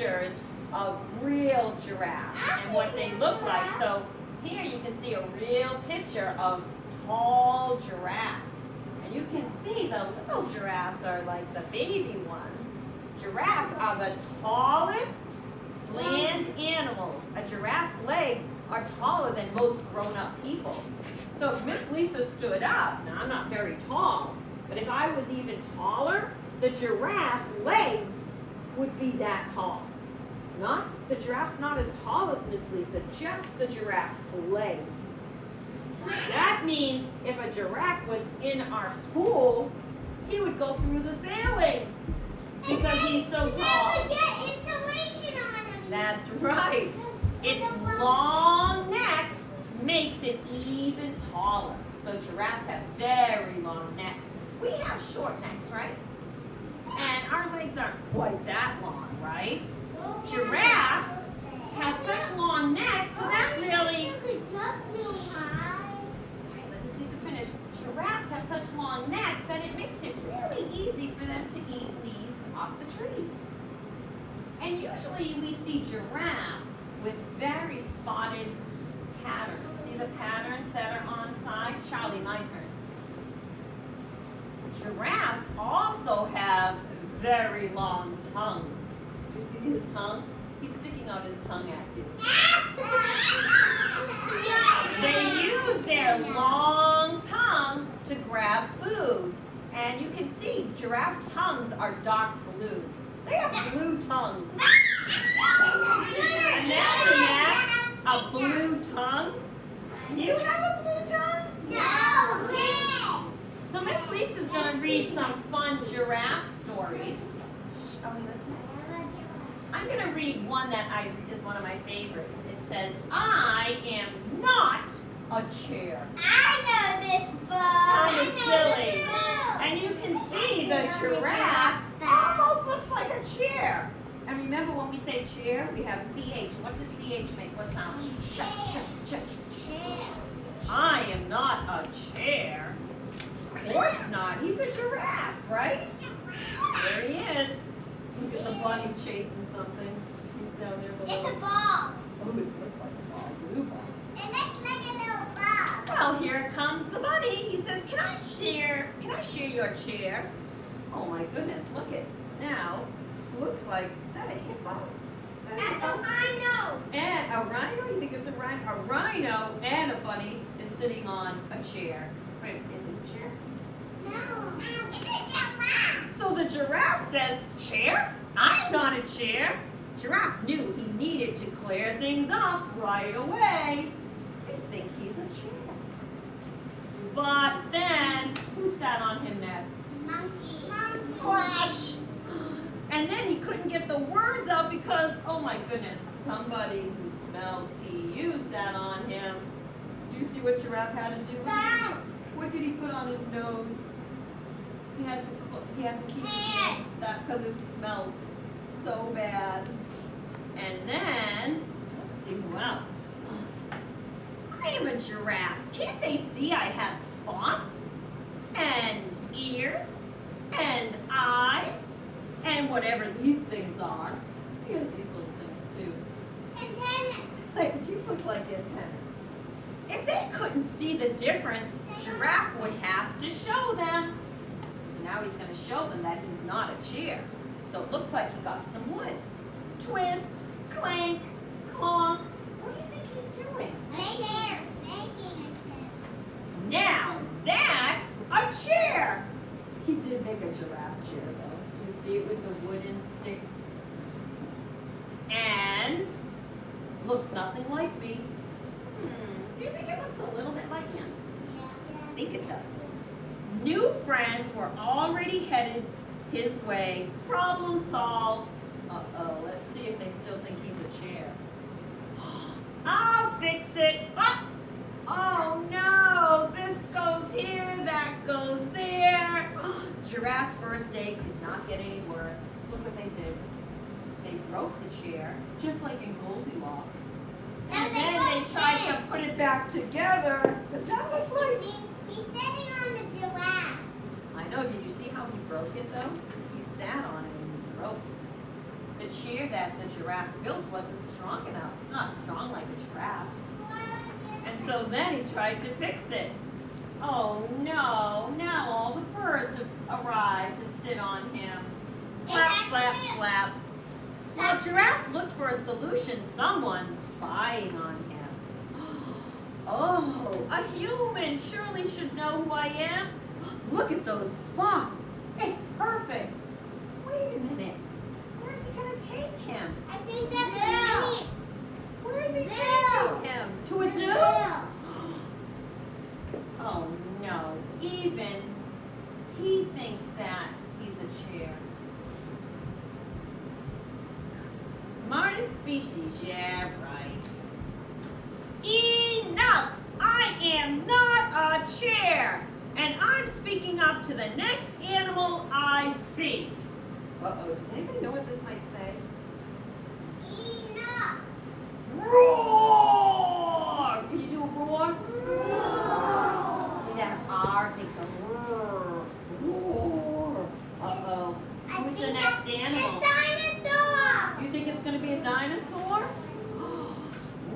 pictures of real giraffes and what they look like. So here you can see a real picture of tall giraffes. And you can see the little giraffes are like the baby ones. Giraffes are the tallest land animals. A giraffe's legs are taller than most grown-up people. So if Miss Lisa stood up, now I'm not very tall, but if I was even taller, the giraffe's legs would be that tall. The giraffe's not as tall as Miss Lisa, just the giraffe's legs. That means if a giraffe was in our school, he would go through the ceiling because he's so tall. Get insulation on him. That's right. Its long neck makes it even taller. So giraffes have very long necks. We have short necks, right? And our legs aren't quite that long, right? Giraffes have such long necks, so that really... Let me see some finish. Giraffes have such long necks that it makes it really easy for them to eat leaves off the trees. And usually we see giraffes with very spotted patterns. See the patterns that are on side? Charlie, my turn. Giraffes also have very long tongues. You see his tongue? He's sticking out his tongue at you. They use their long tongue to grab food. And you can see giraffes' tongues are dark blue. They have blue tongues. Imagine that, a blue tongue. Do you have a blue tongue? No. So Miss Lisa's going to read some fun giraffe stories. Shh, are we listening? I'm going to read one that is one of my favorites. It says, I am not a chair. I know this book. Kind of silly. And you can see the giraffe almost looks like a chair. And remember when we say chair, we have CH. What does CH make? What sound? I am not a chair. Of course not. He's a giraffe, right? There he is. Look at the bunny chasing something. He's down there below. It's a ball. Oh, it looks like a ball. Blue ball. It looks like a little ball. Well, here comes the bunny. He says, Can I share your chair? Oh my goodness, look at now. Looks like, is that a hippo? Is that a hippo? A rhino. And a rhino? You think it's a rhino? A rhino and a bunny is sitting on a chair. Wait, is it a chair? No. It's a giraffe. So the giraffe says, Chair? I'm not a chair. Giraffe knew he needed to clear things up right away. They think he's a chair. But then, who sat on him next? Monkey. Splash! And then he couldn't get the words out because, oh my goodness, somebody who smells PU sat on him. Do you see what Giraffe had to do with it? What did he put on his nose? He had to keep his nose shut because it smelled so bad. And then, let's see who else. I am a giraffe. Can't they see I have spots and ears and eyes and whatever these things are? He has these little things too. Antennas. You look like antennas. If they couldn't see the difference, Giraffe would have to show them. So now he's going to show them that he's not a chair. So it looks like he got some wood. Twist, clank, clonk. What do you think he's doing? Making a chair. Now that's a chair. He did make a giraffe chair though. You see it with the wooden sticks. And looks nothing like me. Do you think it looks a little bit like him? I think it does. New friends were already headed his way. Problem solved. Uh-oh, let's see if they still think he's a chair. I'll fix it. Oh no, this goes here, that goes there. Giraffe's first day could not get any worse. Look what they did. They broke the chair, just like in Goldilocks. And then they tried to put it back together. Does that look like... He's sitting on the giraffe. I know, did you see how he broke it though? He sat on it and he broke it. the chair that the giraffe built wasn't strong enough. It's not strong like a giraffe. And so then he tried to fix it. Oh no, now all the birds have arrived to sit on him. Flap, flap, flap. Well, Giraffe looked for a solution. Someone's spying on him. Oh, a human surely should know who I am. Look at those spots. It's perfect. Wait a minute. Where's he going to take him? I think that's me. Where is he Zoo. taking him? To a zoo? Oh no, even he thinks that he's a chair. Smartest species, yeah, right. Enough! I am not a chair, and I'm speaking up to the next animal I see. Uh-oh, does anybody know what this might say? Enough. Roar! Can you do a roar? Roar. See that R makes a roar. Roar. Uh-oh. Who's the next animal? A dinosaur. You think it's going to be a dinosaur?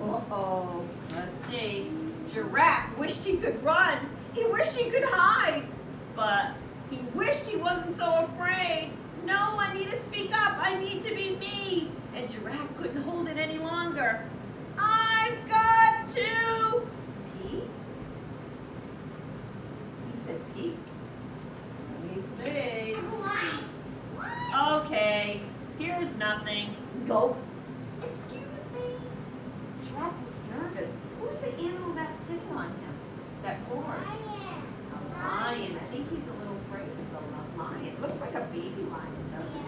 Uh-oh. Let's see. Giraffe wished he could run. He wished he could hide. But he wished he wasn't so afraid. No, I need to speak up. I need to be me. And Giraffe couldn't hold it any longer. I've got to pee? He said pee. Let me see. What? Okay, here's nothing. Go. Excuse me. Giraffe looks nervous. Who's the animal that's sitting on him? That horse. A lion. I think he's a little afraid of the lion. Looks like a baby lion, doesn't it?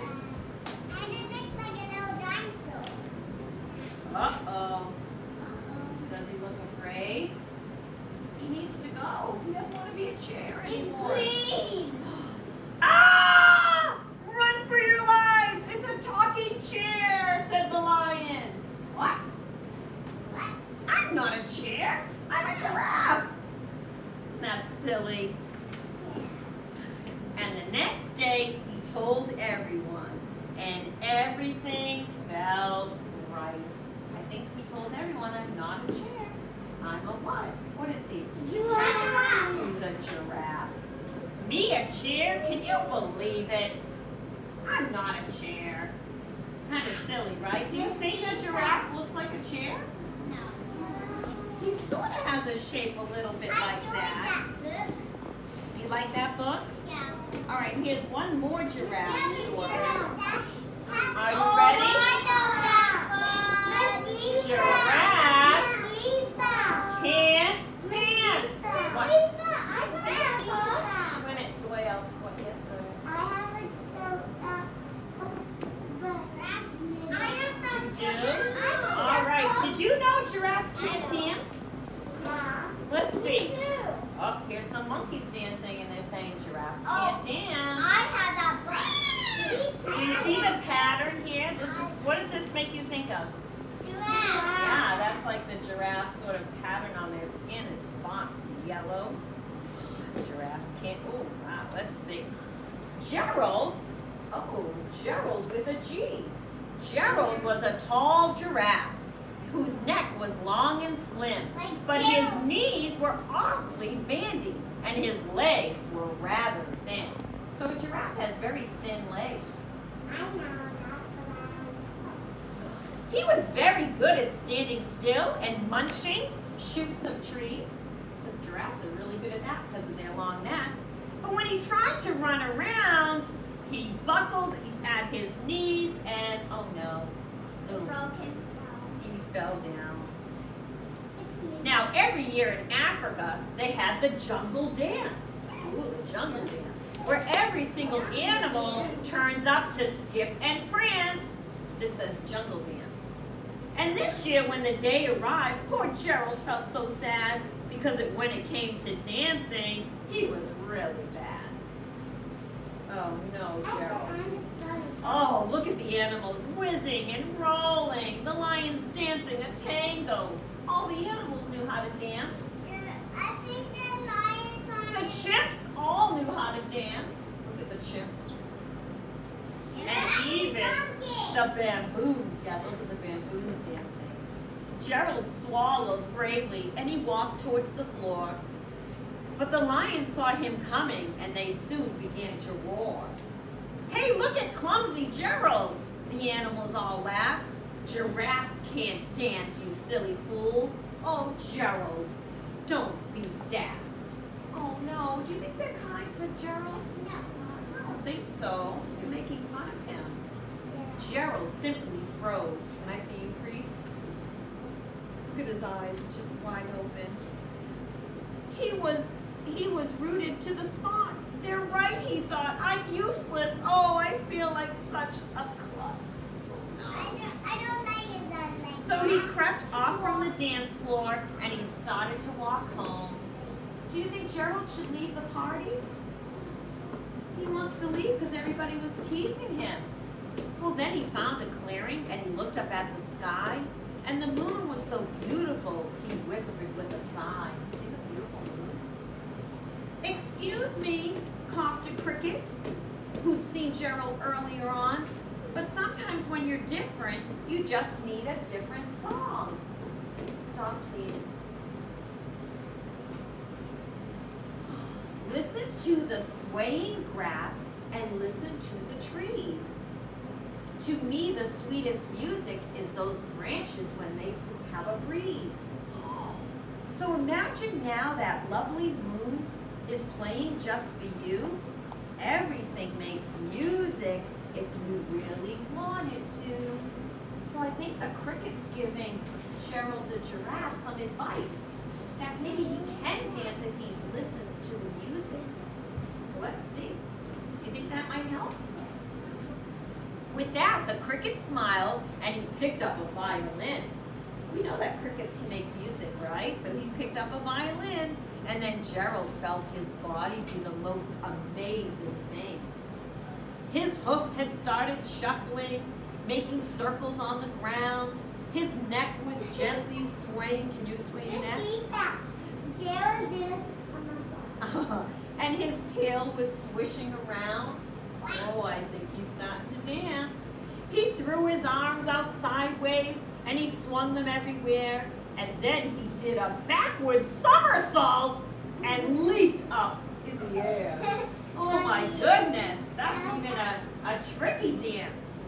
And it looks like a little dinosaur. Uh-oh. Does he look afraid? He needs to go. He doesn't want to be a chair It's anymore. green. Ah! Run for your lives! It's a talking chair, said the lion. What? What? I'm not a chair. I'm a giraffe. Isn't that silly? And the next day, he told everyone, and everything felt right. I think he told everyone, I'm not a chair. I'm a what? What is he? Giraffe. He's a giraffe. Me a chair? Can you believe it? I'm not a chair. Kind of silly, right? Do you think a giraffe looks like a chair? No. He sort of has a shape a little bit like that. book. You like that book? Yeah. All right, here's one more giraffe story. Are you ready? Giraffes can't dance. What? When it's way out. What? Yes, sir. Do? All right. Did you know giraffes can't dance? Let's see. Oh, here's some monkeys dancing, and they're saying giraffes can't dance. Do you see the pattern here? This is. What does this make you think of? Yeah, that's like the giraffe sort of pattern on their skin. It's spots, yellow. Giraffes can't. Oh, wow. Let's see. Gerald. Oh, Gerald with a G. Gerald was a tall giraffe whose neck was long and slim, Like but his Gerald. knees were awfully bandy and his legs were rather thin. So a giraffe has very thin legs. He was very good at standing still and munching shoots of trees, because giraffes are really good at that because of their long neck. But when he tried to run around, he buckled at his knees and, oh no, he fell down. Now, every year in Africa, they had the jungle dance. Ooh, the jungle dance, where every single animal turns up to skip and prance. This says jungle dance. And this year, when the day arrived, poor Gerald felt so sad because when it came to dancing, he was really bad. Oh no, Gerald. Oh, look at the animals whizzing and rolling. The lions dancing a tango. All the animals knew how to dance. The chimps all knew how to dance. Look at the chimps. And even the baboons, yeah, those are the baboons dancing. Gerald swallowed bravely and he walked towards the floor. But the lions saw him coming and they soon began to roar. Hey, look at clumsy Gerald! The animals all laughed. Giraffes can't dance, you silly fool. Oh, Gerald, don't be daft. Oh no, do you think they're kind to Gerald? I don't think so. They're making fun of him. Gerald simply froze. Can I see you freeze? Look at his eyes, just wide open. He was rooted to the spot. They're right, he thought. I'm useless. Oh, I feel like such a klutz. Oh, no. I don't like it done like So he crept off from the dance floor and he started to walk home. Do you think Gerald should leave the party? He wants to leave because everybody was teasing him. Well, then he found a clearing and he looked up at the sky and the moon was so beautiful, he whispered with a sigh. See the beautiful moon? Excuse me, coughed a cricket who'd seen Gerald earlier on. But sometimes when you're different, you just need a different song. Stop, please. Listen to the swaying grass and listen to the trees. To me, the sweetest music is those branches when they have a breeze. So imagine now that lovely moon is playing just for you. Everything makes music if you really wanted to. So I think the cricket's giving Gerald the giraffe some advice that maybe he can dance if he listens to the music. So let's see. You think that might help? With that, the cricket smiled and he picked up a violin. We know that crickets can make music, right? So he picked up a violin and then Gerald felt his body do the most amazing thing. His hoofs had started shuffling, making circles on the ground. His neck was gently swaying. Can you swing your neck? Gerald did it. And his tail was swishing around. Oh, I think he's starting to dance. He threw his arms out sideways and he swung them everywhere. And then he did a backward somersault and leaped up in the air. Oh my goodness, that's even a tricky dance.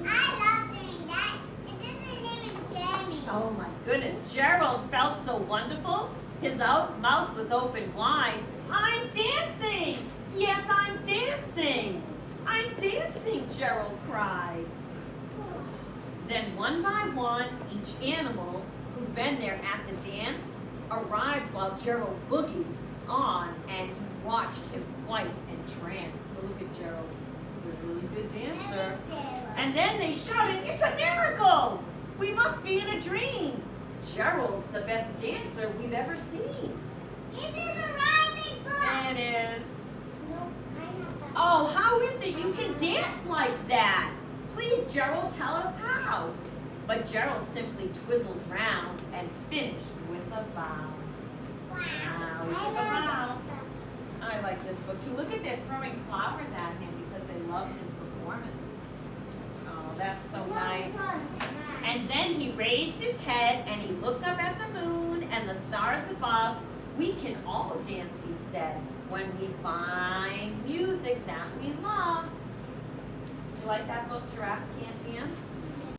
I love doing that. It doesn't even scare me. Oh my goodness, Gerald felt so wonderful. His mouth was open wide. I'm dancing! Yes, I'm dancing! I'm dancing, Gerald cries. Then one by one, each animal who'd been there at the dance arrived while Gerald boogied on and he watched him quite entranced. So look at Gerald, he's a really good dancer. And then they shouted, it's a miracle! We must be in a dream. Gerald's the best dancer we've ever seen. This is a rhyming book. It is. No, I have that. Oh, how is it you can dance like that? Please, Gerald, tell us how. But Gerald simply twizzled round and finished with a bow. Wow. Wow, he took a bow. I like this book too. Look at they're throwing flowers at him because they loved his performance. Oh, that's so nice. And then he raised his head and he looked up at the moon and the stars above. We can all dance, he said, when we find music that we love. Did you like that book, Giraffes Can't Dance?